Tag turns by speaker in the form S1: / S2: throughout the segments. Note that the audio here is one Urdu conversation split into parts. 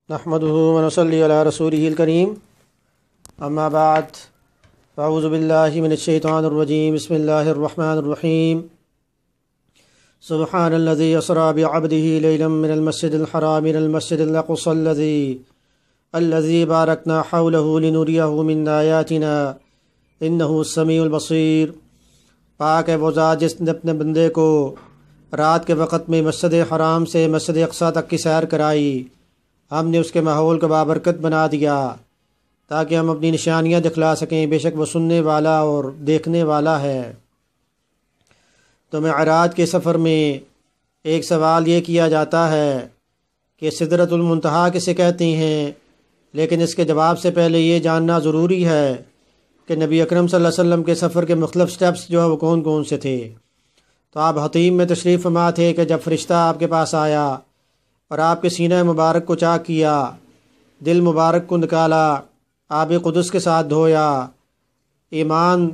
S1: نحمده ونصلي على رسوله الكريم اما بعد فاعوذ بالله من الشيطان الرجيم بسم الله الرحمن الرحيم سبحان الذي أسرى بعبده ليلا من المسجد الحرام إلى المسجد الأقصى الذي باركنا حوله لنريه من آياتنا إنه السميع البصير۔ پاک ہے وہ ذات جس نے اپنے بندے کو رات کے وقت میں مسجد حرام سے مسجد اقصیٰ تک کی سیر کرائی۔ ہم نے اس کے ماحول کو بابرکت بنا دیا تاکہ ہم اپنی نشانیاں دکھلا سکیں، بے شک وہ سننے والا اور دیکھنے والا ہے۔ تو معراج کے سفر میں ایک سوال یہ کیا جاتا ہے کہ سدرۃ المنتہا کسے کہتے ہیں، لیکن اس کے جواب سے پہلے یہ جاننا ضروری ہے کہ نبی اکرم صلی اللہ علیہ وسلم کے سفر کے مختلف سٹیپس جو ہے وہ کون کون سے تھے۔ تو آپ حتیم میں تشریف فرما تھے کہ جب فرشتہ آپ کے پاس آیا اور آپ کے سینہ مبارک کو چاک کیا، دل مبارک کو نکالا، آب قدس کے ساتھ دھویا، ایمان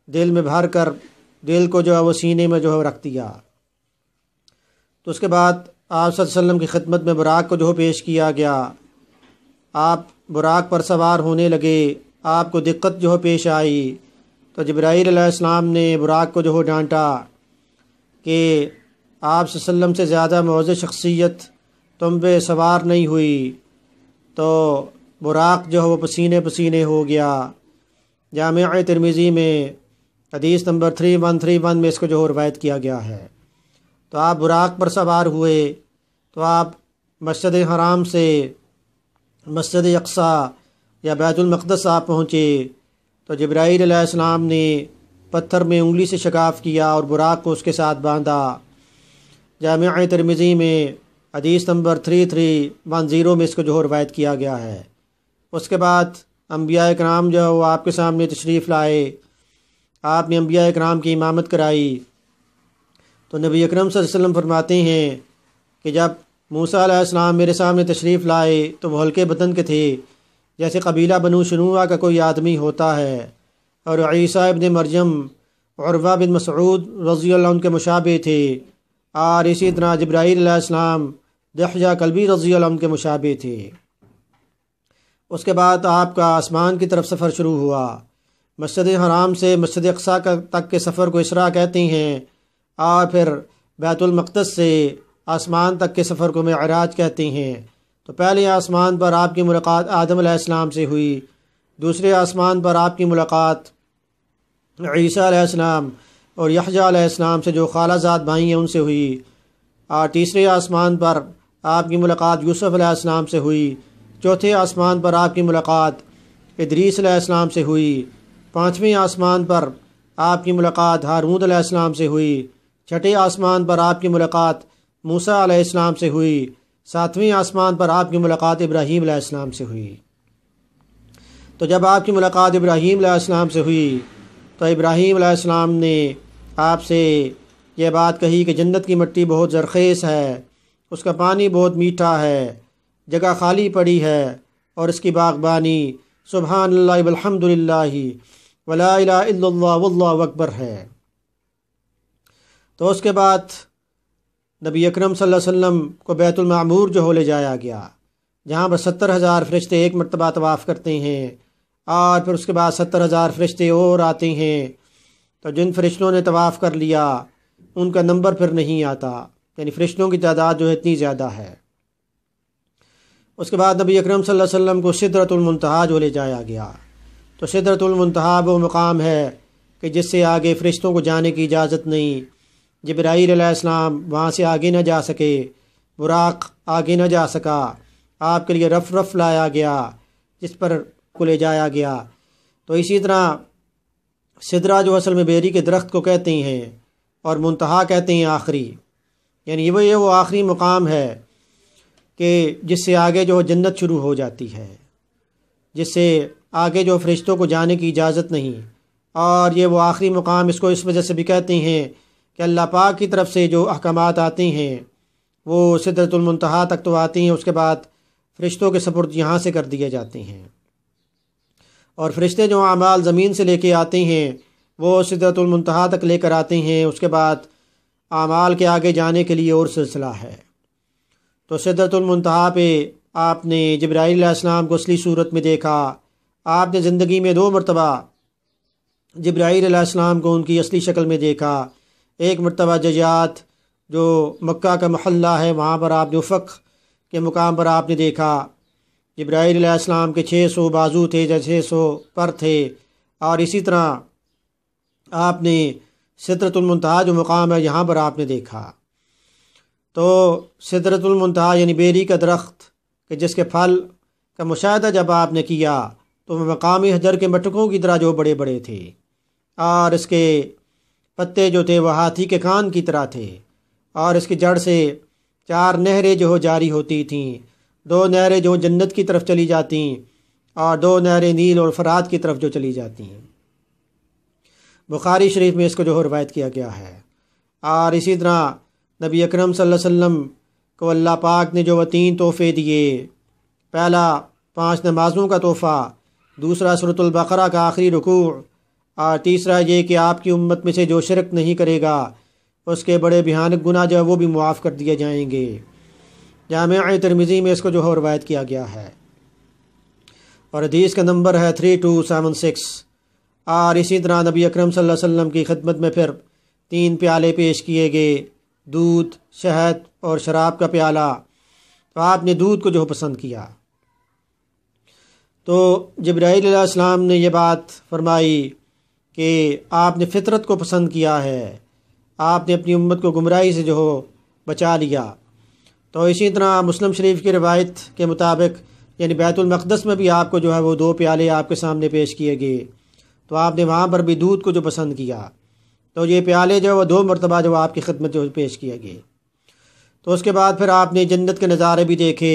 S1: دل میں بھر کر دل کو جو ہے وہ سینے میں جو ہے رکھ دیا۔ تو اس کے بعد آپ صلی اللہ علیہ وسلم کی خدمت میں براق کو جو ہے پیش کیا گیا۔ آپ براق پر سوار ہونے لگے، آپ کو دقت جو ہے پیش آئی تو جبرائیل علیہ السلام نے براق کو جو ہے ڈانٹا کہ آپ صلی اللہ علیہ وسلم سے زیادہ معزز شخصیت تم پہ سوار نہیں ہوئی۔ تو براق جو ہے وہ پسینے پسینے ہو گیا۔ جامع ترمذی میں حدیث نمبر 3131 میں اس کو جو روایت کیا گیا ہے۔ تو آپ براق پر سوار ہوئے تو آپ مسجد حرام سے مسجد اقصیٰ یا بیت المقدس آپ پہنچے تو جبرائیل علیہ السلام نے پتھر میں انگلی سے شگاف کیا اور براق کو اس کے ساتھ باندھا۔ جامع ترمذی میں حدیث نمبر 3310 میں اس کو جو روایت کیا گیا ہے۔ اس کے بعد انبیاء اکرام جو وہ آپ کے سامنے تشریف لائے، آپ نے انبیاء اکرام کی امامت کرائی۔ تو نبی اکرم صلی اللہ علیہ وسلم فرماتے ہیں کہ جب موسیٰ علیہ السلام میرے سامنے تشریف لائے تو وہ ہلکے بدن کے تھے، جیسے قبیلہ بنو شنوع کا کوئی آدمی ہوتا ہے، اور عیسیٰ ابن مریم عروہ بن مسعود رضی اللہ عنہ کے مشابہ تھے، اور اسی طرح جبرائیل علیہ السلام دحیہ کلبی رضی اللہ عنہ کے مشابہ تھے۔ اس کے بعد آپ کا آسمان کی طرف سفر شروع ہوا۔ مسجد حرام سے مسجد اقصیٰ تک کے سفر کو اسراء کہتے ہیں، اور پھر بیت المقدس سے آسمان تک کے سفر کو معراج کہتے ہیں۔ تو پہلے آسمان پر آپ کی ملاقات آدم علیہ السلام سے ہوئی، دوسرے آسمان پر آپ کی ملاقات عیسیٰ علیہ السلام اور یحییٰ علیہ السلام سے جو خالہ زاد بھائی ہیں ان سے ہوئی، اور تیسرے آسمان پر آپ کی ملاقات یوسف علیہ السلام سے ہوئی، چوتھے آسمان پر آپ کی ملاقات ادریس علیہ السلام سے ہوئی، پانچویں آسمان پر آپ کی ملاقات ہارون علیہ السلام سے ہوئی، چھٹے آسمان پر آپ کی ملاقات موسیٰ علیہ السلام سے ہوئی، ساتویں آسمان پر آپ کی ملاقات ابراہیم علیہ السلام سے ہوئی۔ تو جب آپ کی ملاقات ابراہیم علیہ السلام سے ہوئی تو ابراہیم علیہ السلام نے آپ سے یہ بات کہی کہ جنت کی مٹی بہت زرخیز ہے، اس کا پانی بہت میٹھا ہے، جگہ خالی پڑی ہے، اور اس کی باغبانی سبحان اللہ والحمد للہ ولا الہ الا اللہ واللہ اکبر ہے۔ تو اس کے بعد نبی اکرم صلی اللہ علیہ وسلم کو بیت المعمور جو ہو لے جایا گیا، جہاں پر 70,000 فرشتے ایک مرتبہ طواف کرتے ہیں، اور پھر اس کے بعد 70,000 فرشتے اور آتے ہیں۔ تو جن فرشتوں نے طواف کر لیا ان کا نمبر پھر نہیں آتا، یعنی فرشتوں کی تعداد جو ہے اتنی زیادہ ہے۔ اس کے بعد نبی اکرم صلی اللہ علیہ وسلم کو سدرۃ المنتہا جو لے جایا گیا۔ تو سدرۃ المنتہا وہ مقام ہے کہ جس سے آگے فرشتوں کو جانے کی اجازت نہیں۔ جبرائیل علیہ السلام وہاں سے آگے نہ جا سکے، براق آگے نہ جا سکا، آپ کے لیے رف لایا گیا جس پر کو لے جایا گیا۔ تو اسی طرح سدرہ جو اصل میں بیری کے درخت کو کہتے ہیں، اور منتہا کہتے ہیں آخری، یعنی وہ آخری مقام ہے کہ جس سے آگے جو جنت شروع ہو جاتی ہے، جس سے آگے جو فرشتوں کو جانے کی اجازت نہیں۔ اور یہ وہ آخری مقام اس کو اس وجہ سے بھی کہتے ہیں کہ اللہ پاک کی طرف سے جو احکامات آتے ہیں وہ سدرۃ المنتہا تک تو آتی ہیں، اس کے بعد فرشتوں کے سپرد یہاں سے کر دیے جاتے ہیں، اور فرشتے جو اعمال زمین سے لے کے آتے ہیں وہ سدرۃ المنتہا تک لے کر آتے ہیں۔ اس کے بعد اعمال کے آگے جانے کے لیے اور سلسلہ ہے۔ تو سدرۃ المنتہا پہ آپ نے جبرائیل علیہ السلام کو اصلی صورت میں دیکھا۔ آپ نے زندگی میں 2 مرتبہ جبرائیل علیہ السلام کو ان کی اصلی شکل میں دیکھا۔ ایک مرتبہ ججات جو مکہ کا محلہ ہے وہاں پر آپ نے افق کے مقام پر آپ نے دیکھا۔ جبرائیل علیہ السلام کے 600 بازو تھے یا 600 پر تھے، اور اسی طرح آپ نے سدرۃ المنتہا جو مقام ہے یہاں پر آپ نے دیکھا۔ تو سدرۃ المنتہا یعنی بیری کا درخت کہ جس کے پھل کا مشاہدہ جب آپ نے کیا تو وہ مقامی حجر کے مٹکوں کی طرح جو بڑے بڑے تھے، اور اس کے پتے جو تھے وہ ہاتھی کے کان کی طرح تھے، اور اس کی جڑ سے 4 نہریں جو جاری ہوتی تھیں، 2 نہریں جو جنت کی طرف چلی جاتی اور 2 نہریں نیل اور فرات کی طرف جو چلی جاتی ہیں۔ بخاری شریف میں اس کو جو روایت کیا گیا ہے۔ اور اسی طرح نبی اکرم صلی اللہ علیہ وسلم کو اللہ پاک نے جو وہ 3 تحفے دیے، پہلا 5 نمازوں کا تحفہ، دوسرا سورۃ البقرہ کا آخری رکوع، اور تیسرا یہ کہ آپ کی امت میں سے جو شرک نہیں کرے گا اس کے بڑے بھیانک گناہ جو ہے وہ بھی معاف کر دیے جائیں گے۔ جامع ترمذی میں اس کو جو ہے روایت کیا گیا ہے، اور حدیث کا نمبر ہے 3276۔ اور اسی طرح نبی اکرم صلی اللہ علیہ وسلم کی خدمت میں پھر 3 پیالے پیش کیے گئے، دودھ، شہد اور شراب کا پیالہ۔ تو آپ نے دودھ کو جو پسند کیا۔ تو جبرائیل علیہ السلام نے یہ بات فرمائی کہ آپ نے فطرت کو پسند کیا ہے، آپ نے اپنی امت کو گمراہی سے جو بچا لیا۔ تو اسی طرح مسلم شریف کی روایت کے مطابق یعنی بیت المقدس میں بھی آپ کو جو ہے وہ 2 پیالے آپ کے سامنے پیش کیے گئے، تو آپ نے وہاں پر بھی دودھ کو جو پسند کیا۔ تو یہ پیالے جو وہ 2 مرتبہ جو آپ کی خدمت جو پیش کیے گئے۔ تو اس کے بعد پھر آپ نے جنت کے نظارے بھی دیکھے۔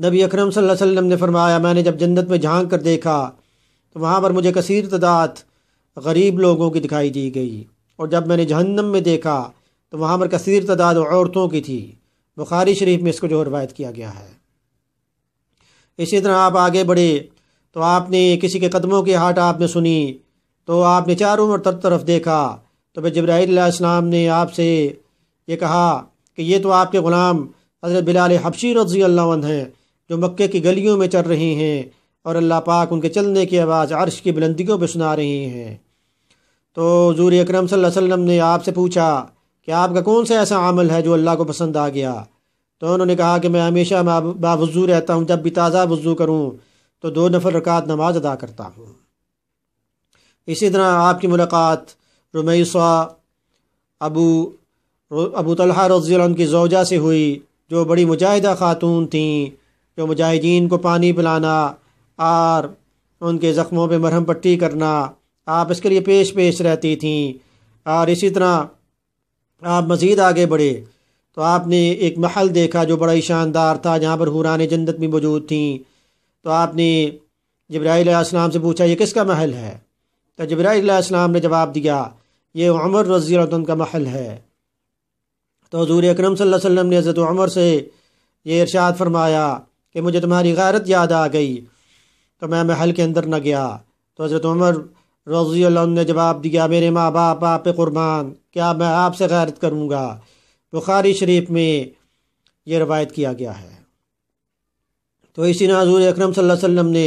S1: نبی اکرم صلی اللہ علیہ وسلم نے فرمایا، میں نے جب جنت میں جھانک کر دیکھا تو وہاں پر مجھے کثیر تعداد غریب لوگوں کی دکھائی دی گئی، اور جب میں نے جہنم میں دیکھا تو وہاں پر کثیر تعداد عورتوں کی تھی۔ بخاری شریف میں اس کو جو روایت کیا گیا ہے۔ اسی طرح آپ آگے بڑھے تو آپ نے کسی کے قدموں کی ہاٹ آپ نے سنی، تو آپ نے چاروں طرف دیکھا، تو پھر جبرائیل علیہ السلام نے آپ سے یہ کہا کہ یہ تو آپ کے غلام حضرت بلال حبشی رضی اللہ عنہ ہیں جو مکے کی گلیوں میں چل رہے ہیں، اور اللہ پاک ان کے چلنے کی آواز عرش کی بلندیوں پہ سنا رہے ہیں۔ تو حضور اکرم صلی اللہ علیہ وسلم نے آپ سے پوچھا کہ آپ کا کون سا ایسا عمل ہے جو اللہ کو پسند آ گیا؟ تو انہوں نے کہا کہ میں ہمیشہ باوضو رہتا ہوں، جب بھی تازہ وضو کروں تو 2 نفل رکعت نماز ادا کرتا ہوں۔ اسی طرح آپ کی ملاقات رمیثہ ابو طلحہ رضی اللہ عنہ کی زوجہ سے ہوئی، جو بڑی مجاہدہ خاتون تھیں، جو مجاہدین کو پانی پلانا اور ان کے زخموں پہ مرہم پٹی کرنا، آپ اس کے لیے پیش رہتی تھیں۔ اور اسی طرح آپ مزید آگے بڑھے تو آپ نے ایک محل دیکھا جو بڑا ہی شاندار تھا، جہاں پر حوران جنت بھی موجود تھیں۔ تو آپ نے جبرائیل علیہ السلام سے پوچھا یہ کس کا محل ہے؟ تو جبرائیل علیہ السلام نے جواب دیا یہ عمر رضی اللہ عنہ کا محل ہے۔ تو حضور اکرم صلی اللہ علیہ وسلم نے حضرت عمر سے یہ ارشاد فرمایا کہ مجھے تمہاری غیرت یاد آ گئی، تو میں محل کے اندر نہ گیا۔ تو حضرت عمر رضی اللہ عنہ نے جواب دیا میرے ماں باپ آپ پہ قربان، کیا میں آپ سے غیرت کروں گا؟ بخاری شریف میں یہ روایت کیا گیا ہے۔ تو اسی طرح حضور اکرم صلی اللہ علیہ وسلم نے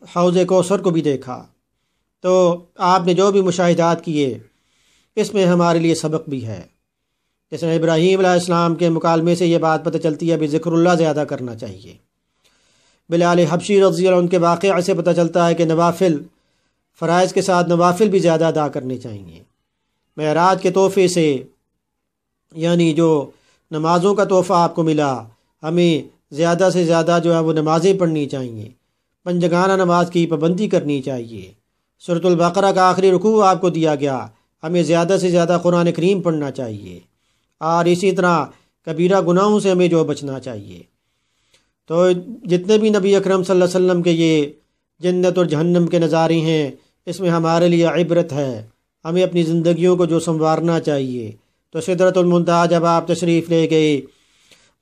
S1: حوض کوثر کو بھی دیکھا۔ تو آپ نے جو بھی مشاہدات کیے اس میں ہمارے لیے سبق بھی ہے۔ جیسے ابراہیم علیہ السلام کے مکالمے سے یہ بات پتہ چلتی ہے بھی ذکر اللہ زیادہ کرنا چاہیے۔ بلال حبشی رضی اللہ عنہ کے واقعے سے پتہ چلتا ہے کہ نوافل فرائض کے ساتھ نوافل بھی زیادہ ادا کرنے چاہیے۔ معراج کے تحفے سے یعنی جو نمازوں کا تحفہ آپ کو ملا، ہمیں زیادہ سے زیادہ جو ہے وہ نمازیں پڑھنی چاہیے، پنجگانہ نماز کی پابندی کرنی چاہیے۔ سورۃ البقرہ کا آخری رکوع آپ کو دیا گیا، ہمیں زیادہ سے زیادہ قرآن کریم پڑھنا چاہیے، اور اسی طرح کبیرہ گناہوں سے ہمیں جو بچنا چاہیے۔ تو جتنے بھی نبی اکرم صلی اللہ علیہ وسلم کے یہ جنت اور جہنم کے نظارے ہیں، اس میں ہمارے لیے عبرت ہے، ہمیں اپنی زندگیوں کو جو سنوارنا چاہیے۔ تو سدرۃ المنتہا جب آپ تشریف لے گئے،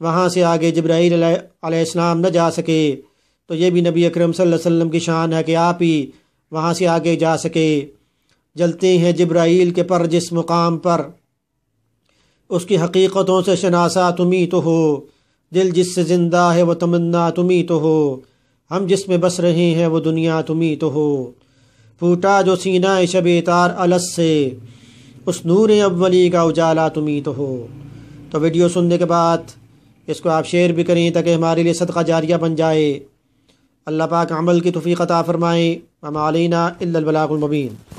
S1: وہاں سے آگے جبرائیل علیہ السلام نہ جا سکے، تو یہ بھی نبی اکرم صلی اللہ علیہ وسلم کی شان ہے کہ آپ ہی وہاں سے آگے جا سکے۔ جلتے ہیں جبرائیل کے پر جس مقام پر، اس کی حقیقتوں سے شناسا تمہیں تو ہو، دل جس سے زندہ ہے وہ تمنا تمہیں تو ہو، ہم جس میں بس رہے ہیں وہ دنیا تمہیں تو ہو، پھوٹا جو سینہ شب تار الس سے، اس نور اولی کا اجالا تمہیں تو ہو۔ تو ویڈیو سننے کے بعد اس کو آپ شیئر بھی کریں تاکہ ہمارے لیے صدقہ جاریہ بن جائے۔ اللہ پاک عمل کی توفیق عطا فرمائے۔ وما علینا الا البلاغ المبین۔